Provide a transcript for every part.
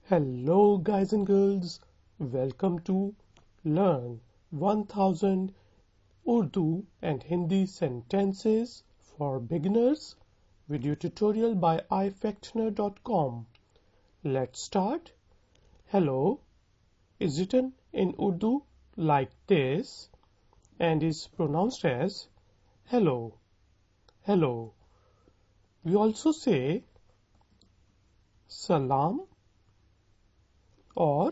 Hello guys and girls, welcome to Learn 1000 Urdu and Hindi sentences for beginners video tutorial by ifactner.com. Let's start. Hello is written in Urdu like this and is pronounced as hello. Hello. We also say salam اور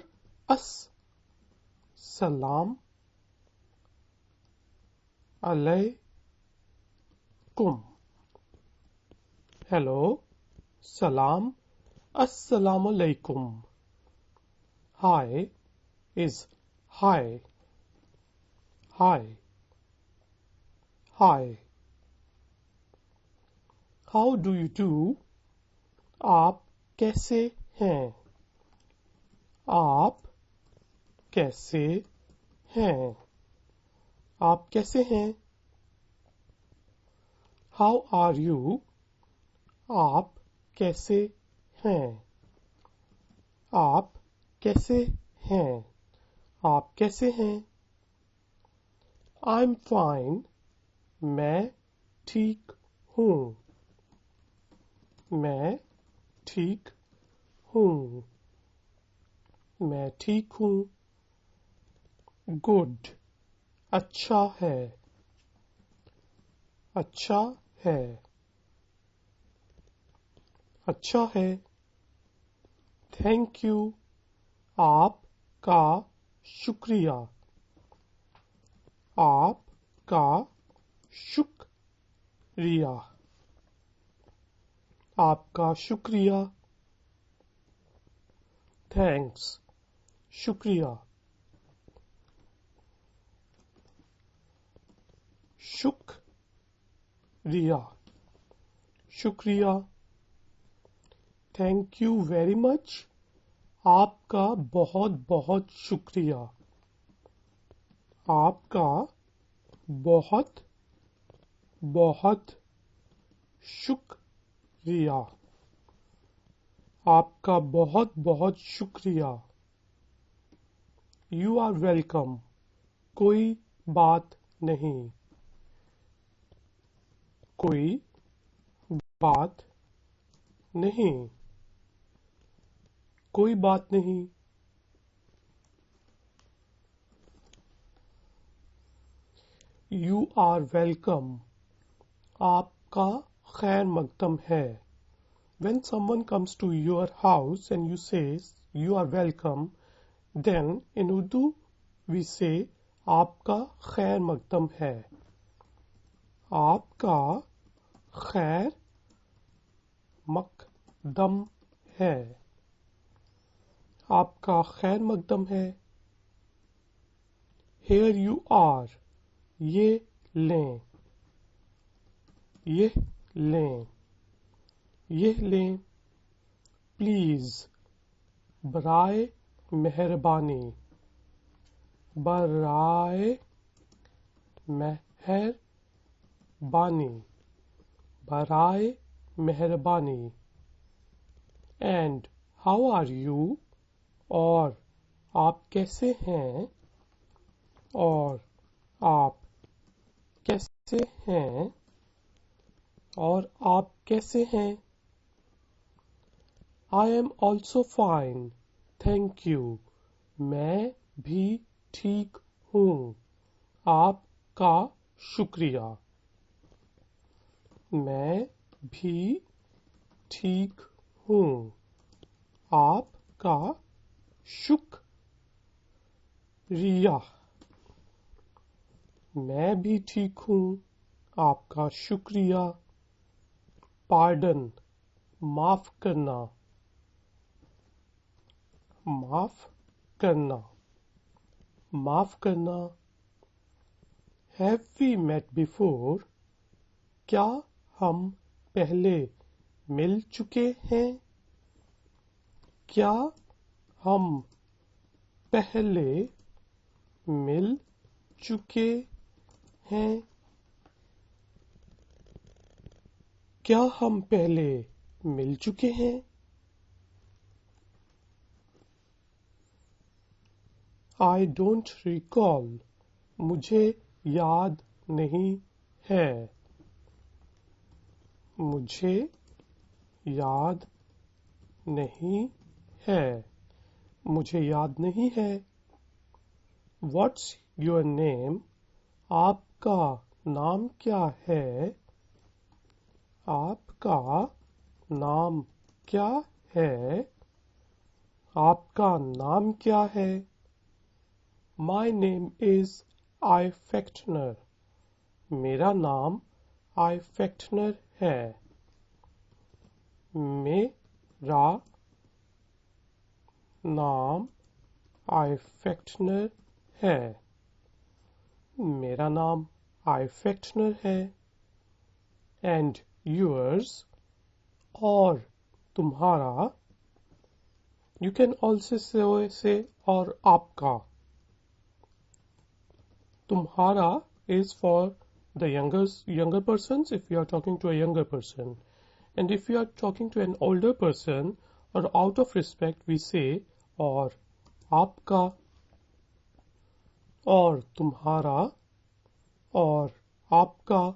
السلام علیکم. Hello, salam, assalamu alaikum. Hi is hi. Hi. Hi. How do you do? آپ کیسے ہیں؟ آپ کیسے ہیں؟ آپ کیسے ہیں؟ How are you? آپ کیسے ہیں؟ آپ کیسے ہیں؟ آپ کیسے ہیں؟ I'm fine. میں ٹھیک ہوں. میں ٹھیک ہوں. میں ٹھیک ہوں. گڈ اچھا ہے. اچھا ہے. اچھا ہے. تھینک یو آپ کا شکریہ. آپ کا شکریہ. آپ کا شکریہ. تھینکس شکریہ. شکریہ. شکریہ. Thank you very much. آپ کا بہت بہت شکریہ. آپ کا بہت بہت شکریہ. آپ کا بہت بہت شکریہ. You are welcome. کوئی بات نہیں. کوئی بات نہیں. کوئی بات نہیں. You are welcome. آپ کا خیر مقدم ہے. When someone comes to your house and you say you are welcome, then in Urdu we say آپ کا خیر مقدم ہے. آپ کا خیر مقدم ہے. آپ کا خیر مقدم ہے. Here you are. یہ لیں. یہ لیں. یہ لیں. پلیز برائے مہربانی. برائے مہربانی. برائے مہربانی. And how are you? اور آپ کیسے ہیں؟ اور آپ کیسے ہیں؟ اور آپ کیسے ہیں؟ I am also fine. Thank you. میں بھی ٹھیک ہوں. آپ کا شکریہ. میں بھی ٹھیک ہوں. آپ کا شکریہ. میں بھی ٹھیک ہوں. آپ کا شکریہ. پارڈن معاف کرنا. معاف کرنا. معاف کرنا. Have we met before? کیا ہم پہلے مل چکے ہیں؟ کیا ہم پہلے مل چکے ہیں؟ کیا ہم پہلے مل چکے ہیں؟ I don't recall. مجھے یاد نہیں ہے. مجھے یاد نہیں ہے. مجھے یاد نہیں ہے. What's your name? آپ کا نام کیا ہے؟ آپ کا نام کیا ہے؟ آپ کا نام کیا ہے؟ My name is I Fechtner. میرا نام I Fechtner ہے. میرا نام I Fechtner ہے. میرا نام I Fechtner ہے. And yours, اور تمہارا. You can also say اور آپ کا. تمہارا is for the younger persons if you are talking to a younger person. And if you are talking to an older person or out of respect, we say اور آپ کا, اور تمہارا, اور آپ کا.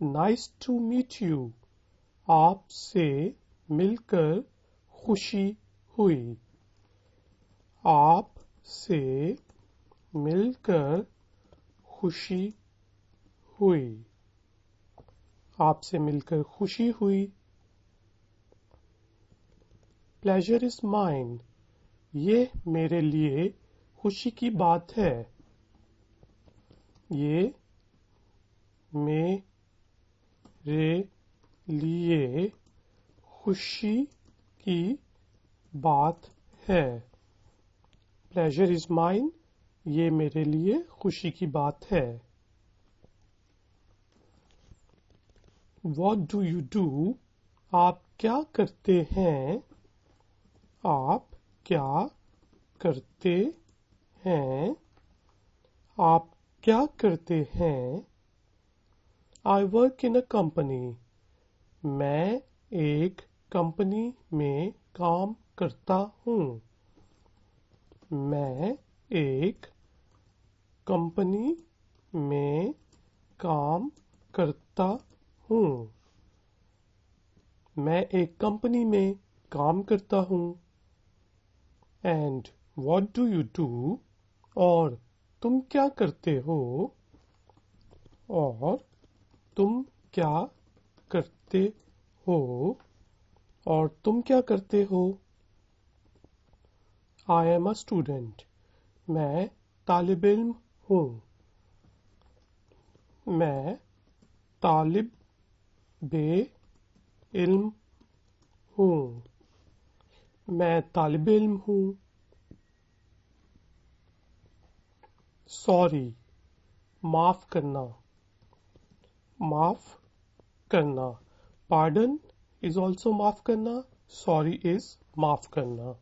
Nice to meet you. آپ سے مل کر خوشی ہوئی. آپ سے مل کر خوشی ہوئی. آپ سے مل کر خوشی ہوئی. Pleasure is mine. یہ میرے لیے خوشی کی بات ہے. یہ میرے لیے خوشی کی بات ہے. Pleasure is mine. یہ میرے لیے خوشی کی بات ہے. What do you do? آپ کیا کرتے ہیں؟ آپ کیا کرتے ہیں؟ آپ کیا کرتے ہیں؟ I work in a company. میں ایک کمپنی میں کام کرتا ہوں. میں ایک کمپنی میں کام کرتا ہوں. میں ایک کمپنی میں کام کرتا ہوں. And what do you do? اور تم کیا کرتے ہو؟ اور تم کیا کرتے ہو؟ اور تم کیا کرتے ہو؟ I am a student. میں طالب علم ہوں. میں طالب علم ہوں. میں طالب علم ہوں. Sorry. معاف کرنا. معاف کرنا. Pardon is also معاف کرنا. Sorry is معاف کرنا.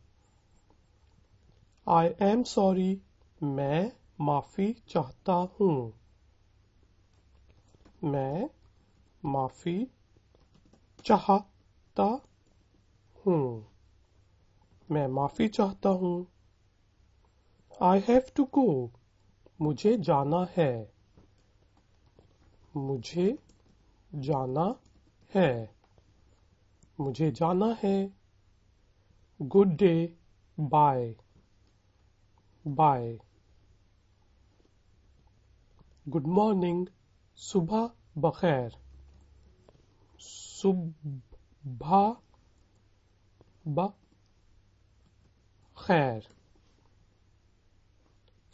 I am sorry. میں معافی چاہتا ہوں. میں معافی چاہتا ہوں. میں معافی چاہتا ہوں. I have to go. مجھے جانا ہے. مجھے جانا ہے. مجھے جانا ہے. Good day. Bye. Bye. Good morning. صبح بخیر. صبح بخیر.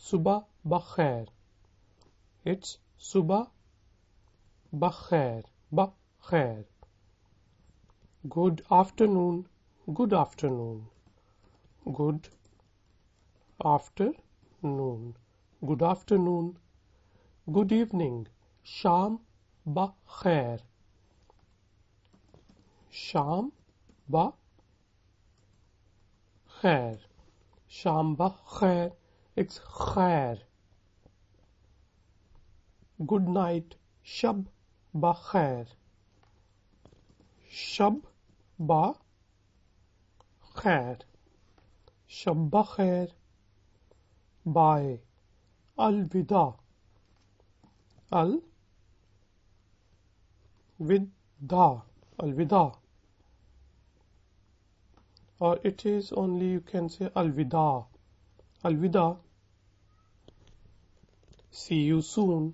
صبح بخیر. It's صبح بخیر. بخیر. Good afternoon. Good afternoon. Good afternoon. Good afternoon. Good evening. شام بخیر. شام بخیر. شام بخیر. It's خیر. Good night. شب بخیر. شب بخیر. شب بخیر. bye, alvida, alvida, or it is only you can say alvida. See you soon,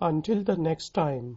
Until the next time,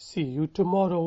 See you tomorrow,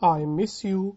I miss you,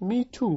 Me too,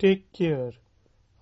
Take care,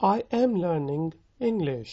I am learning English,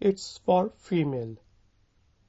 It's for female,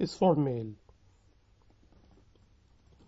is for male.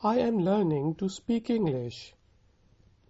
I am learning to speak English,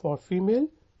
For female,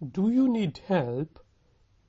Do you need help,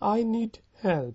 I need help,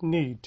need,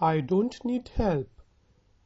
I don't need help,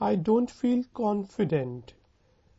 I don't feel confident,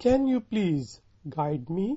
Can you please guide me,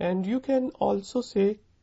And you can also say,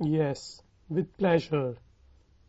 Yes, with pleasure,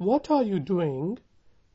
What are you doing,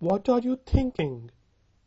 What are you thinking?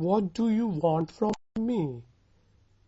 What do you want from me?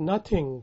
Nothing.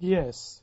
Yes.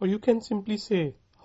Or you can simply say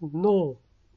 No.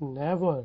Never.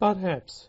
Perhaps.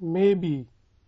Maybe.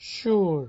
Sure.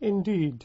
Indeed.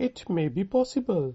It may be possible.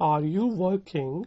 Are you working?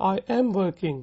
I am working.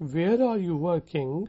Where are you working?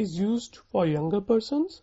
is used for younger persons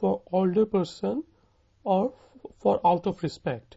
for older person or for out of respect.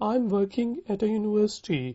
I'm working at a university.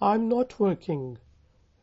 I'm not working.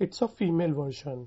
It's a female version.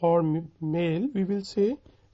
For male we will say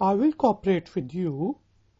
I will cooperate with you.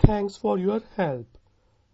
Thanks for your help.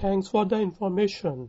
Thanks for the information.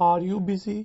Are you busy?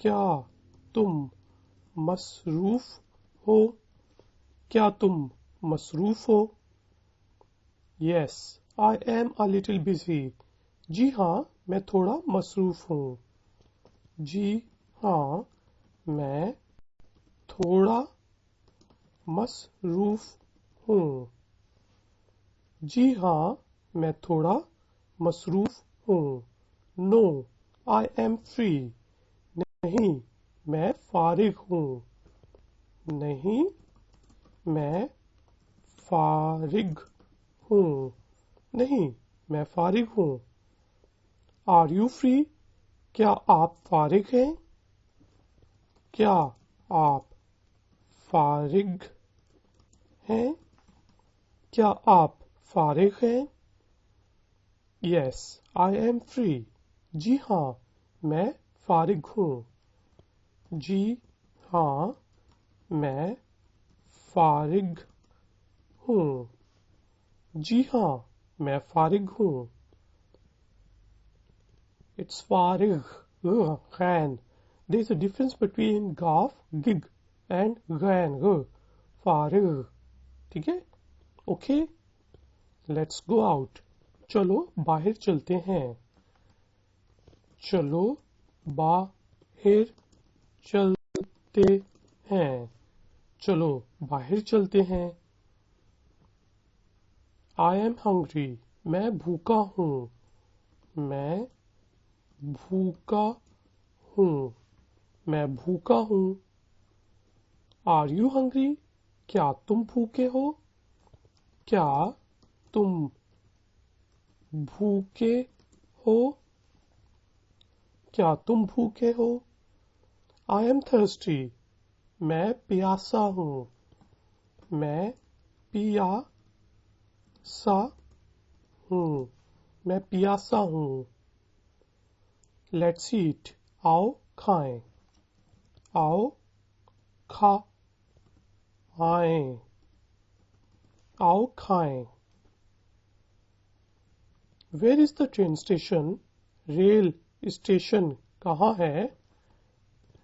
کیا تم مصروف ہو؟ کیا تم مصروف ہو؟ Yes, I am a little busy. جی ہاں میں تھوڑا مصروف ہوں. جی ہاں میں تھوڑا مصروف ہوں. جی ہاں میں تھوڑا مصروف ہوں. No, I am free. نہیں میں فارغ ہوں. نہیں میں فارغ ہوں. نہیں میں فارغ ہوں. Are you free? کیا آپ فارغ ہیں؟ کیا آپ فارغ ہیں؟ کیا آپ فارغ ہیں؟ Yes, I am free. جی ہاں میں فارغ ہوں. جی ہاں میں فارغ ہوں. جی ہاں میں فارغ ہوں. It's فارغ غین. There is a difference between غاف گگ and غین غ. فارغ. ٹھیک ہے؟ Okay let's go out. چلو باہر چلتے ہیں. چلو باہر چلتے ہیں. چلو باہر چلتے ہیں. I am hungry. میں بھوکا ہوں. میں بھوکا ہوں. میں بھوکا ہوں. Are you hungry? کیا تم بھوکے ہو؟ کیا تم بھوکے ہو؟ کیا تم بھوکے ہو؟ I am thirsty. میں پیاسا ہوں. میں پیاسا ہوں. میں پیاسا ہوں. Let's eat. آؤ کھائیں. آؤ کھائیں. آؤ کھائیں. Where is the train station? Rail station کہاں ہے؟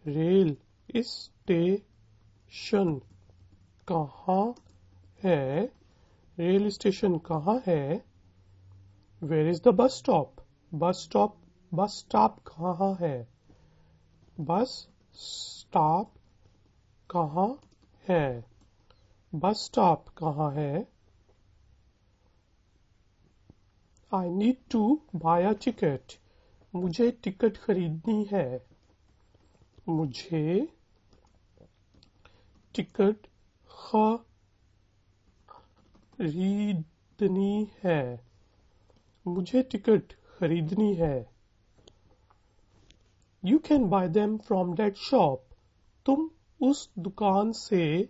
ریل اسٹیشن کہاں ہے؟ ریل اسٹیشن کہاں ہے؟ Where is the bus stop? Bus stop کہاں ہے؟ بس اسٹاپ کہاں ہے؟ بس اسٹاپ کہاں ہے؟ I need to buy a ticket. مجھے ٹکٹ خریدنی ہے. مجھے ٹکٹ خریدنی ہے. مجھے ٹکٹ خریدنی ہے. You can buy them from that shop. تم اس دکان سے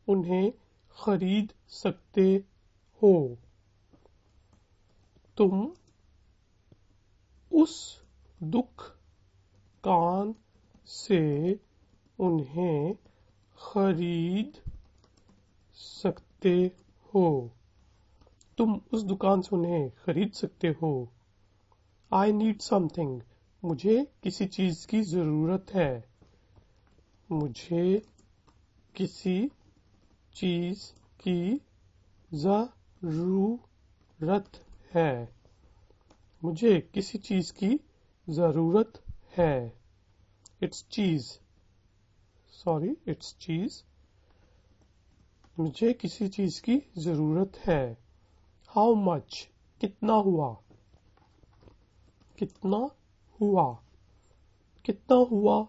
انہیں خرید سکتے ہو. تم اس دکان سے انہیں خرید سکتے ہو. تم اس دکان سے انہیں خرید سکتے ہو. I need something. مجھے کسی چیز کی ضرورت ہے. مجھے کسی چیز کی ضرورت ہے. مجھے کسی چیز کی ضرورت ہے. It's cheese. Sorry, it's cheese. مجھے کسی چیز کی ضرورت ہے. How much? کتنا ہوا؟ کتنا ہوا؟ کتنا ہوا؟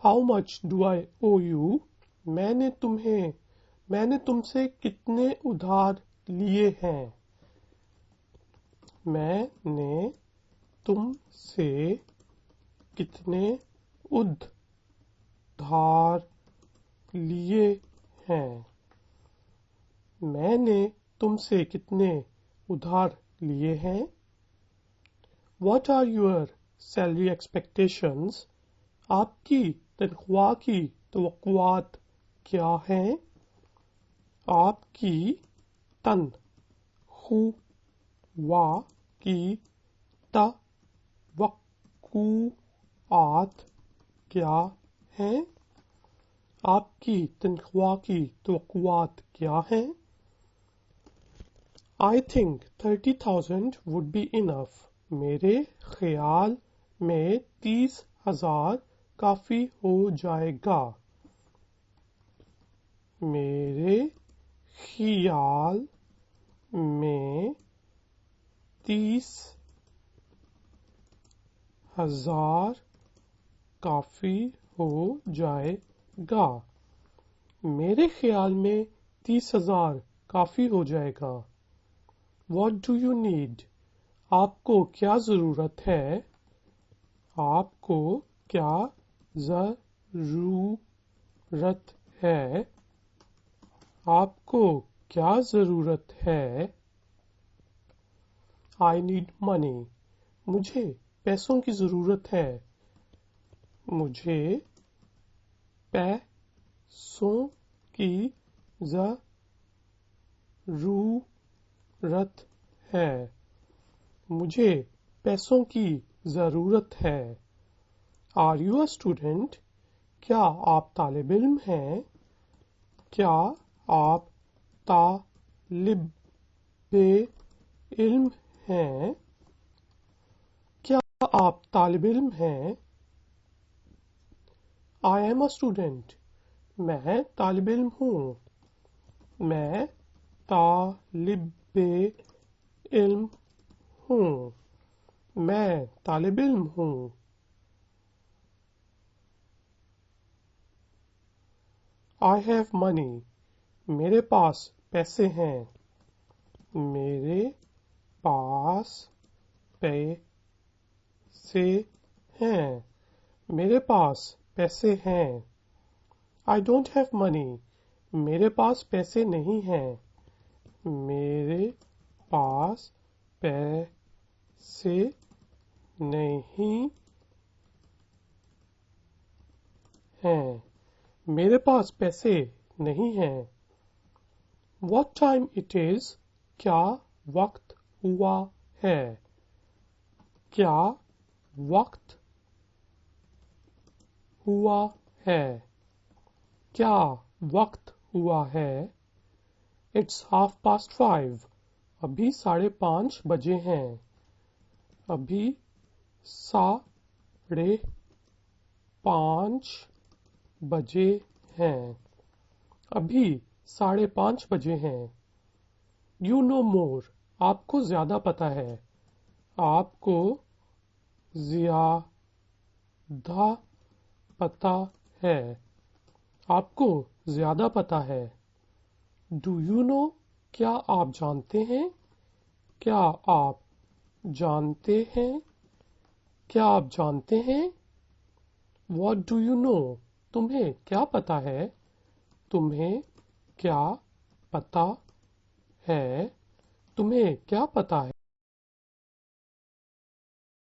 How much do I owe you? میں نے تم سے کتنے ادھار لیے ہیں؟ میں نے تم سے کتنے ادھار لیے ہیں؟ میں نے تم سے کتنے ادھار لیے ہیں؟ What are your salary expectations? آپ کی تنخواہ کی توقعات کیا ہیں؟ آپ کی تنخواہ کی توقعات توقعات کیا ہیں؟ آپ کی تنخواہ کی توقعات کیا ہیں؟ I think 30,000 would be enough. میرے خیال میں 30,000 کافی ہو جائے گا. میرے خیال میں 30,000 کافی ہو جائے گا. میرے خیال میں 30,000 کافی ہو جائے گا. What do you need? آپ کو کیا ضرورت ہے؟ آپ کو کیا ضرورت ہے؟ آپ کو کیا ضرورت ہے؟ I need money. مجھے پیسوں کی ضرورت ہے. مجھے پیسوں کی ضرورت ہے. مجھے پیسوں کی ضرورت ہے. Are you a student? کیا آپ طالب علم ہیں؟ کیا آپ طالب علم ہیں؟ کیا آپ طالب علم ہیں؟ I am a student. میں طالب علم ہوں. میں طالب علم ہوں. میں طالب علم ہوں. I have money. میرے پاس پیسے ہیں. میرے پاس پیسے ہیں. میرے پاس پیسے ہیں. I don't have money. میرے پاس پیسے نہیں ہیں. میرے پاس پیسے نہیں ہیں. میرے پاس پیسے نہیں ہیں. What time it is? کیا وقت ہوا ہے؟ کیا وقت ہوا ہے؟ کیا وقت ہوا ہے؟ It's 5:30. ابھی 5:30 بجے ہیں. ابھی 5:30 بجے ہیں. ابھی 5:30 بجے ہیں. You know more. آپ کو زیادہ پتہ ہے. آپ کو زیادہ پتہ ہے. آپ کو زیادہ پتہ ہے. Do you know? کیا آپ جانتے ہیں؟ کیا آپ جانتے ہیں؟ کیا آپ جانتے ہیں؟ What do you know? تمہیں کیا پتہ ہے؟ تمہیں کیا پتہ ہے؟ تمہیں کیا پتہ